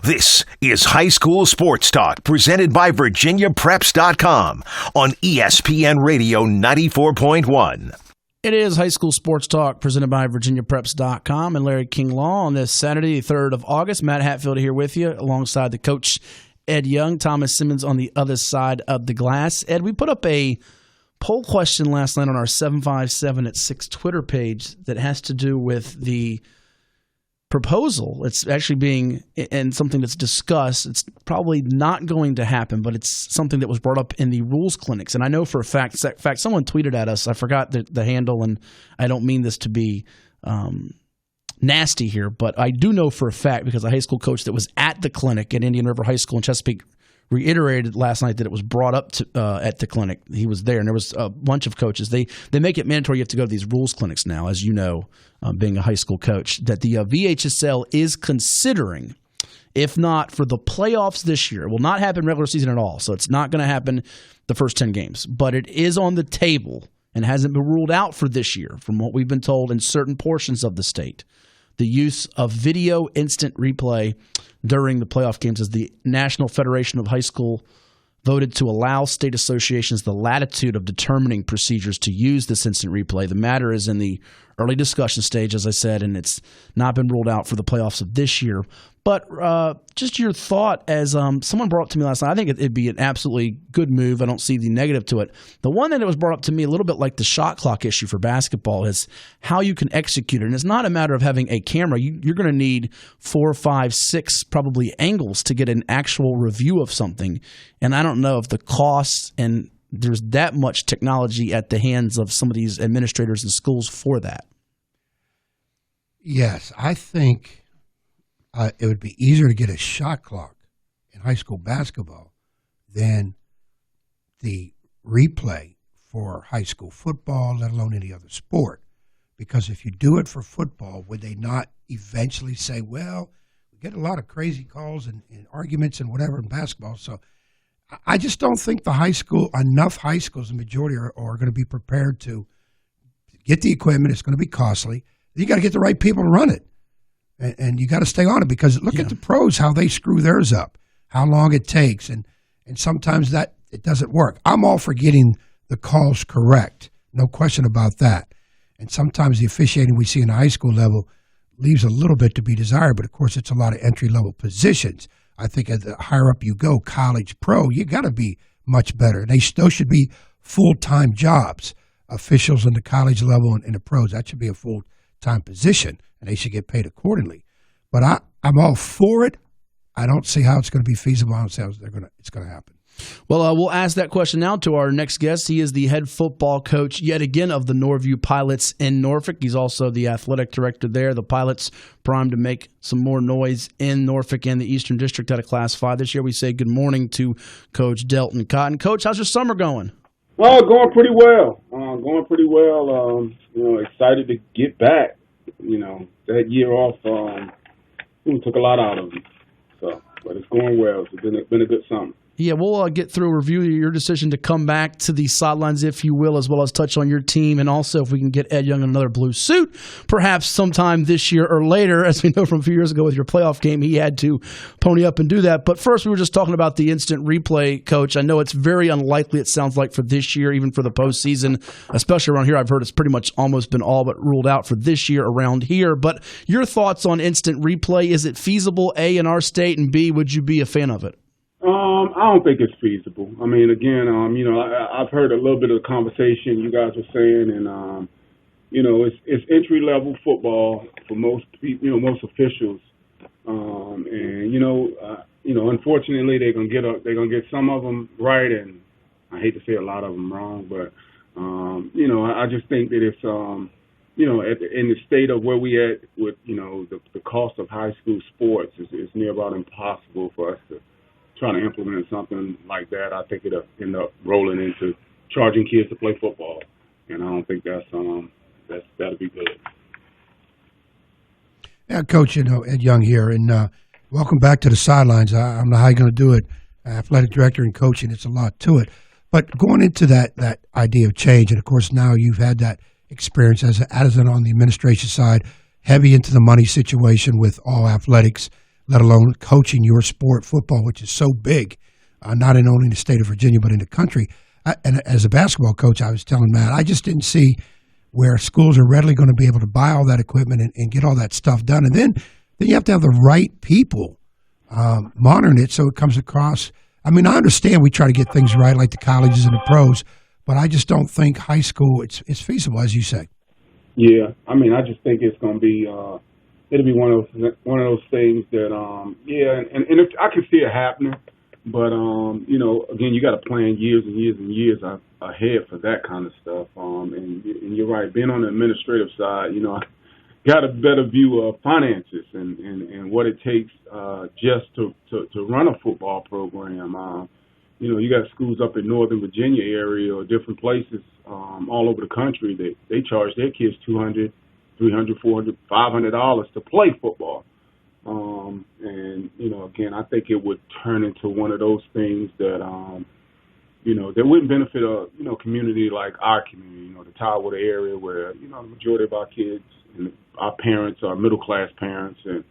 This is High School Sports Talk, presented by VirginiaPreps.com on ESPN Radio 94.1. It is High School Sports Talk, presented by VirginiaPreps.com and Larry King Law on this Saturday, the 3rd of August. Matt Hatfield here with you, alongside the coach, Ed Young. Thomas Simmons on the other side of the glass. Ed, we put up a poll question last night on our 757 at 6 Twitter page that has to do with the proposal. It's actually being, and something that's discussed, it's probably not going to happen, but it's something that was brought up in the rules clinics. And I know for a fact, someone tweeted at us, I forgot the handle, and I don't mean this to be nasty here, but I do know for a fact, because a high school coach that was at the clinic at Indian River High School in Chesapeake reiterated last night that it was brought up at the clinic. He was there, and there was a bunch of coaches. They make it mandatory you have to go to these rules clinics now, as you know, being a high school coach, that the VHSL is considering, if not for the playoffs this year, it will not happen regular season at all, so it's not going to happen the first 10 games, but it is on the table and hasn't been ruled out for this year, from what we've been told in certain portions of the state, the use of video instant replay during the playoff games, as the National Federation of High School voted to allow state associations the latitude of determining procedures to use this instant replay. The matter is in the early discussion stage, as I said, and it's not been ruled out for the playoffs of this year. But just your thought, as someone brought up to me last night, I think it'd be an absolutely good move. I don't see the negative to it. The one that was brought up to me a little bit like the shot clock issue for basketball is how you can execute it. And it's not a matter of having a camera. You're going to need 4, 5, 6 probably angles to get an actual review of something. And I don't know if the costs and there's that much technology at the hands of some of these administrators and schools for that. Yes, I think it would be easier to get a shot clock in high school basketball than the replay for high school football, let alone any other sport. Because if you do it for football, would they not eventually say, well, we get a lot of crazy calls and arguments and whatever in basketball. So I just don't think enough high schools, the majority are going to be prepared to get the equipment. It's going to be costly. You got to get the right people to run it. And you got to stay on it, because look at the pros, how they screw theirs up, how long it takes. And sometimes that it doesn't work. I'm all for getting the calls correct. No question about that. And sometimes the officiating we see in the high school level leaves a little bit to be desired. But, of course, it's a lot of entry-level positions. I think as the higher up you go, college, pro, you got to be much better. And those should be full-time jobs. Officials in the college level and the pros, that should be a full-time position, and they should get paid accordingly. But I'm all for it. I don't see how it's going to be feasible. I don't see how it's going to happen. Well, we'll ask that question now to our next guest. He is the head football coach, yet again, of the Norview Pilots in Norfolk. He's also the athletic director there. The Pilots primed to make some more noise in Norfolk and the Eastern District out of Class 5 this year. We say good morning to Coach Dealton Cotton. Coach, how's your summer going? Oh, going pretty well. Excited to get back. That year off took a lot out of me. But it's going well. It's been a good summer. Yeah, we'll get through a review of your decision to come back to the sidelines, if you will, as well as touch on your team. And also, if we can get Ed Young in another blue suit, perhaps sometime this year or later. As we know from a few years ago with your playoff game, he had to pony up and do that. But first, we were just talking about the instant replay, Coach. I know it's very unlikely, it sounds like, for this year, even for the postseason, especially around here. I've heard it's pretty much almost been all but ruled out for this year around here. But your thoughts on instant replay? Is it feasible, A, in our state, and B, would you be a fan of it? I don't think it's feasible. I mean, again, I've heard a little bit of the conversation you guys were saying, and it's entry level football for most people, most officials, unfortunately they're gonna get some of them right, and I hate to say a lot of them wrong, but I just think that it's in the state of where we at with the cost of high school sports is near about impossible for us to trying to implement something like that. I think it'll end up rolling into charging kids to play football, and I don't think that'll be good. Yeah, Coach, Ed Young here, and welcome back to the sidelines. I don't know how you're going to do it, athletic director and coaching. It's a lot to it, but going into that idea of change, and of course now you've had that experience as on the administration side, heavy into the money situation with all athletics. let alone coaching your sport, football, which is so big, not in only the state of Virginia but in the country. And as a basketball coach, I was telling Matt, I just didn't see where schools are readily going to be able to buy all that equipment and get all that stuff done. And then you have to have the right people monitoring it so it comes across. I mean, I understand we try to get things right like the colleges and the pros, but I just don't think high school, it's feasible, as you say. Yeah, I mean, I just think it's going to be it'll be one of those things that and if, I can see it happening, but again, you got to plan years and years and years ahead for that kind of stuff. And you're right, being on the administrative side, I got a better view of finances and what it takes just to run a football program. You got schools up in Northern Virginia area or different places all over the country that they charge their kids $200, $300, $400, $500 to play football. And again, I think it would turn into one of those things that that wouldn't benefit a community like our community, the Tidewater area where the majority of our kids and our parents are middle class parents, and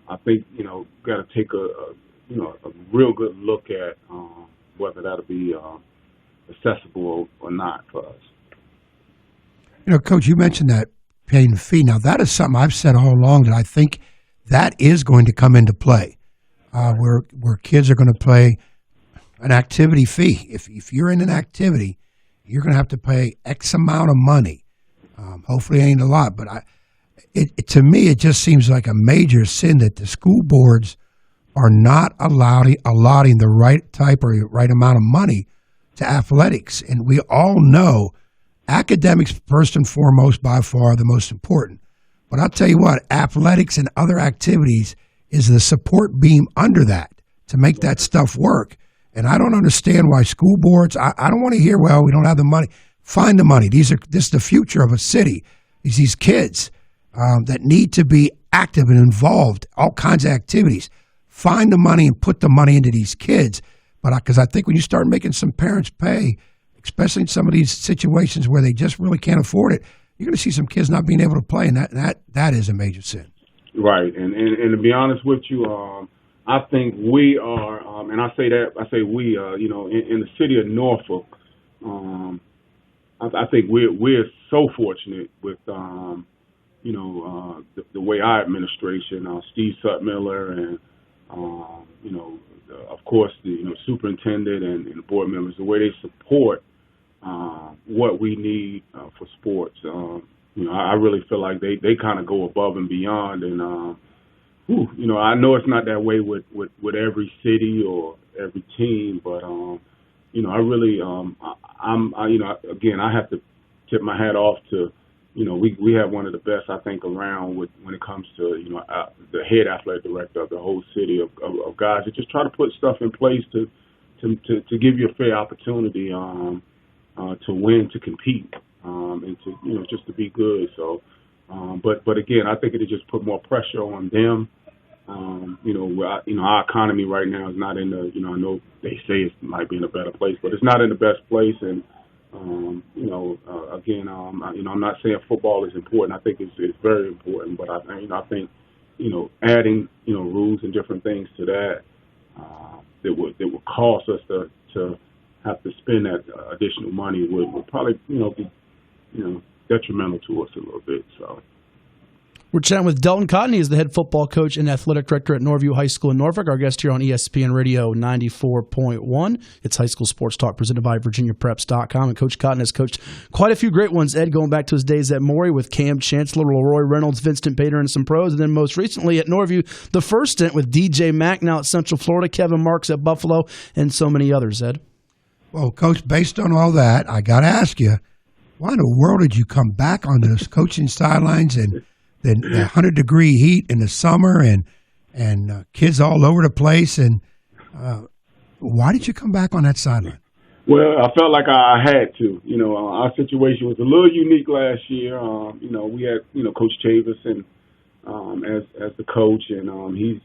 I think got to take a real good look at whether that'll be accessible or not for us. Coach, you mentioned that paying the fee. Now, that is something I've said all along that I think that is going to come into play, where kids are going to pay an activity fee. If you're in an activity, you're going to have to pay X amount of money. Hopefully, it ain't a lot, but to me, it just seems like a major sin that the school boards are not allotting the right type or right amount of money to athletics. And we all know academics, first and foremost, by far the most important. But I'll tell you what, athletics and other activities is the support beam under that to make that stuff work. And I don't understand why school boards, I don't want to hear, well, we don't have the money. Find the money. This is the future of a city. These kids that need to be active and involved, all kinds of activities. Find the money and put the money into these kids. But because I think when you start making some parents pay, especially in some of these situations where they just really can't afford it, you're going to see some kids not being able to play, and that is a major sin. Right, and to be honest with you, I think we are, and I say we, in the city of Norfolk, I think we're so fortunate with, the way our administration, Steve Sutmiller, and of course the superintendent and the board members, the way they support what we need for sports. I really feel like they kind of go above and beyond, and I know it's not that way with every city or every team, but I really again, I have to tip my hat off to we have one of the best, I think, around when it comes to the head athletic director of the whole city of guys that just try to put stuff in place to give you a fair opportunity to win, to compete, and to just to be good. So, but again, I think it'll just put more pressure on them. Our economy right now is not in the I know they say it might be in a better place, but it's not in the best place. And again, I'm not saying football is important. I think it's very important, but I think adding rules and different things to that that would cause us to have to spend that additional money would probably be detrimental to us a little bit. So. We're chatting with Dealton Cotton. He is the head football coach and athletic director at Norview High School in Norfolk. Our guest here on ESPN Radio 94.1. It's High School Sports Talk presented by VirginiaPreps.com. And Coach Cotton has coached quite a few great ones, Ed, going back to his days at Maury with Cam Chancellor, Leroy Reynolds, Vincent Pater, and some pros. And then most recently at Norview, the first stint with DJ Mack, now at Central Florida, Kevin Marks at Buffalo, and so many others, Ed. Well, Coach, based on all that, I got to ask you, why in the world did you come back on those coaching sidelines and the 100-degree heat in the summer and kids all over the place? And why did you come back on that sideline? Well, I felt like I had to. Our situation was a little unique last year. We had, Coach Chavis and as the coach, and he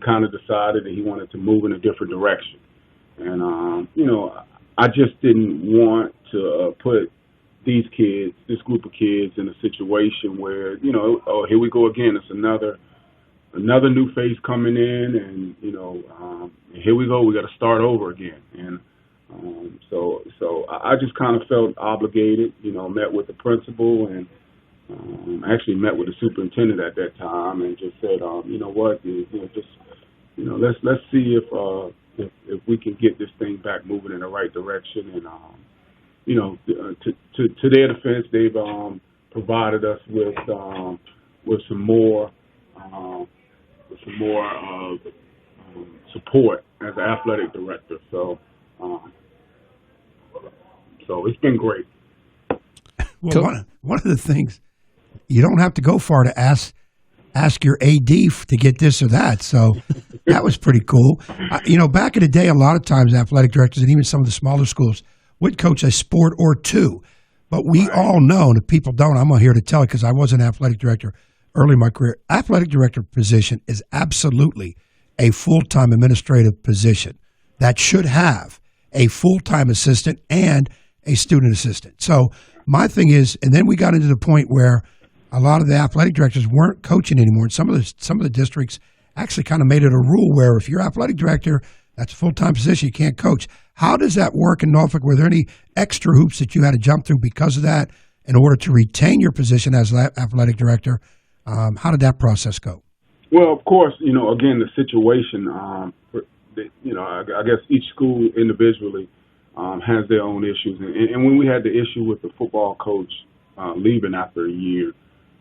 kind of decided that he wanted to move in a different direction. And, I just didn't want to put this group of kids in a situation where, here we go again. It's another another new face coming in, and here we go. We got to start over again, and so I just kind of felt obligated. Met with the principal and actually met with the superintendent at that time, and just said, let's see if we can get this thing back moving in the right direction. And to their defense, they've provided us with some more support as an athletic director. So it's been great. Well, one of the things, you don't have to go far to ask your AD to get this or that. So that was pretty cool. Back in the day, a lot of times athletic directors and even some of the smaller schools would coach a sport or two. But we all know, and if people don't, I'm here to tell it because I was an athletic director early in my career. Athletic director position is absolutely a full-time administrative position that should have a full-time assistant and a student assistant. So my thing is, and then we got into the point where a lot of the athletic directors weren't coaching anymore. And some of the districts actually kind of made it a rule where if you're athletic director, that's a full-time position, you can't coach. How does that work in Norfolk? Were there any extra hoops that you had to jump through because of that in order to retain your position as athletic director? How did that process go? Well, of course, again, the situation, I guess each school individually has their own issues. And when we had the issue with the football coach leaving after a year,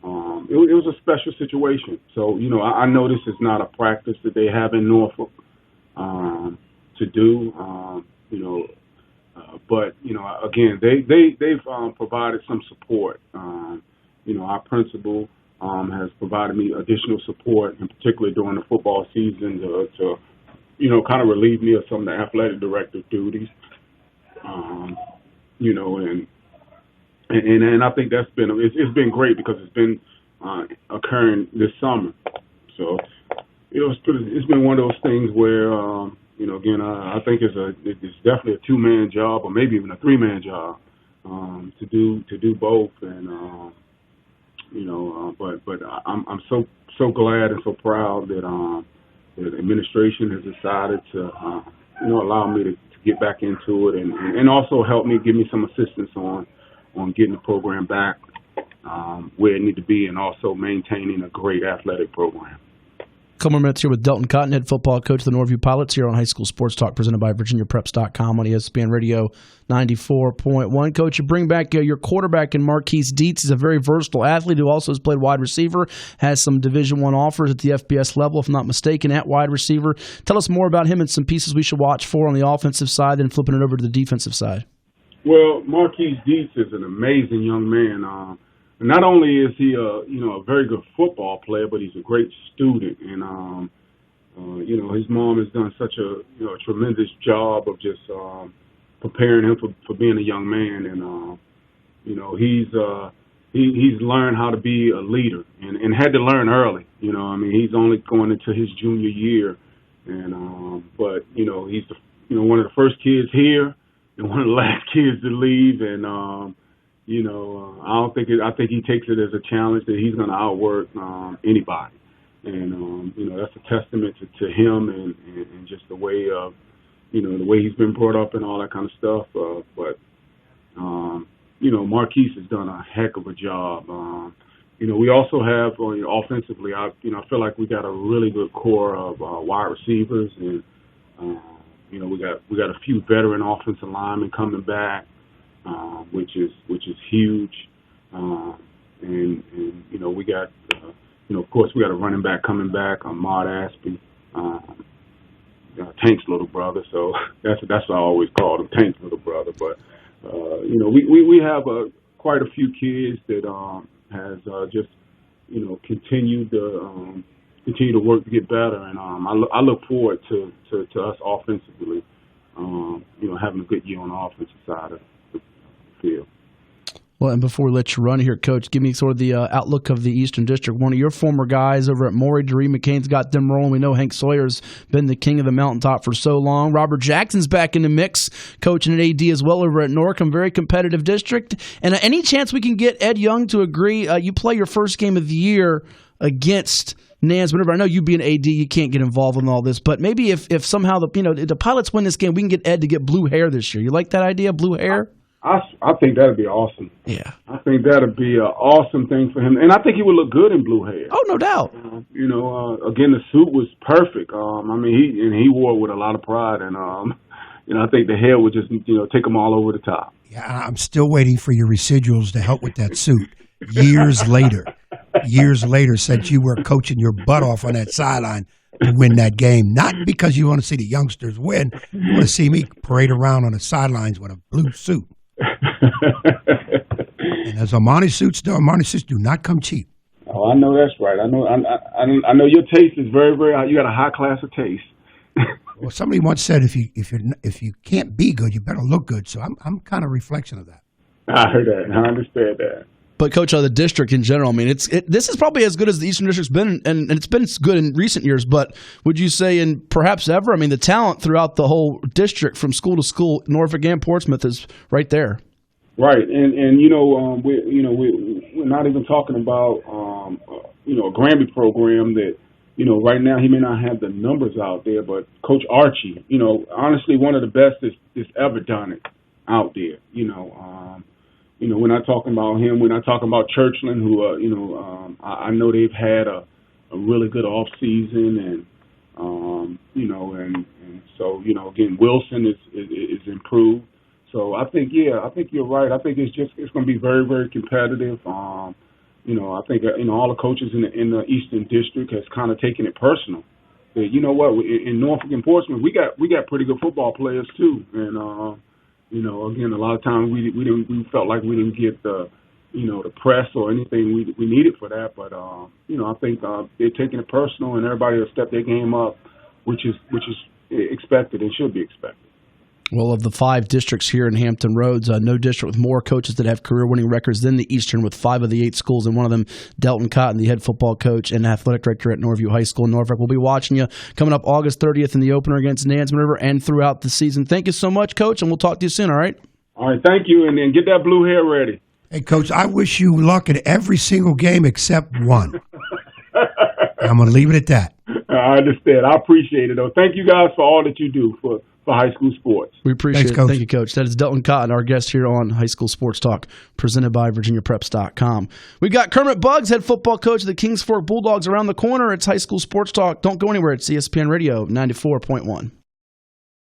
it was a special situation. So, I know this is not a practice that they have in Norfolk to do, but, again, they've provided some support. Our principal has provided me additional support, in particular during the football season to kind of relieve me of some of the athletic director duties. And I think it's been great because it's been occurring this summer. So it's been one of those things where again, I think it's definitely a 2-man job or maybe even a 3-man job to do both. And but I'm so glad and so proud that the administration has decided to allow me to get back into it and also help me, give me some assistance on getting the program back where it needs to be and also maintaining a great athletic program. Couple more minutes here with Dealton Cotton, head football coach of the Norview Pilots here on High School Sports Talk, presented by VirginiaPreps.com on ESPN Radio 94.1. Coach, you bring back your quarterback in Marquise Dietz. He's a very versatile athlete who also has played wide receiver, has some Division I offers at the FBS level, if I'm not mistaken, at wide receiver. Tell us more about him and some pieces we should watch for on the offensive side, then flipping it over to the defensive side. Well, Marquise Dietz is an amazing young man. Not only is he a very good football player, but he's a great student, and his mom has done such a tremendous job of just preparing him for being a young man, and he's learned how to be a leader and had to learn early. He's only going into his junior year, and but he's one of the first kids here and one of the last kids to leave, and I think he takes it as a challenge that he's going to outwork anybody, and that's a testament to him and just the way the way he's been brought up and all that kind of stuff. But Marquise has done a heck of a job. We also have offensively. I feel like we got a really good core of wide receivers, and we got a few veteran offensive linemen coming back. Which is huge, and we got of course we got a running back coming back, Maud Aspie, Tank's little brother. So that's what I always called him, Tank's little brother. But we have quite a few kids that has just continued to work to get better, and I look forward to us offensively, having a good year on the offensive side of the field. Well, and before we let you run here, Coach, give me sort of the outlook of the Eastern District. One of your former guys over at Maury, Doree McCain's got them rolling. We know Hank Sawyer's been the king of the mountaintop for so long. Robert Jackson's back in the mix, coaching at AD as well over at Norcom. Very competitive district. And any chance we can get Ed Young to agree? You play your first game of the year against Nansemond River. I know you being AD, you can't get involved in all this, but maybe if somehow the Pilots win this game, we can get Ed to get blue hair this year. You like that idea, blue hair? I think that'd be awesome. Yeah. I think that'd be an awesome thing for him. And I think he would look good in blue hair. Oh, no doubt. Again, the suit was perfect. He wore it with a lot of pride. And, I think the hair would just, take him all over the top. Yeah, I'm still waiting for your residuals to help with that suit. Years later, since you were coaching your butt off on that sideline to win that game. Not because you want to see the youngsters win. You want to see me parade around on the sidelines with a blue suit. And as Armani suits do not come cheap. Oh, I know that's right. I know your taste is very, very high. You got a high class of taste. Well, somebody once said if you can't be good, you better look good. So I'm kind of a reflection of that. I heard that. I understand that. But, Coach, the district in general, I mean, this is probably as good as the Eastern District's been, and it's been good in recent years. But would you say, and perhaps ever, I mean, the talent throughout the whole district from school to school, Norfolk and Portsmouth, is right there. Right, and we're not even talking about a Grammy program that right now he may not have the numbers out there, but Coach Archie, honestly one of the best that's ever done it out there. We're not talking about him. We're not talking about Churchland, who I know they've had a really good off season, and so again Wilson is improved. So I think you're right. I think it's going to be very, very competitive. I think all the coaches in the Eastern District has kind of taken it personal. That, in Norfolk and Portsmouth we got pretty good football players too, and again a lot of times we felt like we didn't get the press or anything we needed for that, but I think they're taking it personal, and everybody will step their game up, which is expected and should be expected. Well, of the 5 districts here in Hampton Roads, no district with more coaches that have career-winning records than the Eastern, with 5 of the 8 schools, and one of them, Dealton Cotton, the head football coach and athletic director at Norview High School in Norfolk. We'll be watching you coming up August 30th in the opener against Nansemond River and throughout the season. Thank you so much, Coach, and we'll talk to you soon, all right? All right, thank you, and then get that blue hair ready. Hey, Coach, I wish you luck at every single game except one. I'm going to leave it at that. I understand. I appreciate it, though. Thank you guys for all that you do for high school sports. We appreciate it. Coach. Thank you, Coach. That is Dealton Cotton, our guest here on High School Sports Talk, presented by VirginiaPreps.com. We've got Kermit Buggs, head football coach of the Kings Fork Bulldogs, around the corner. It's High School Sports Talk. Don't go anywhere. It's ESPN Radio 94.1.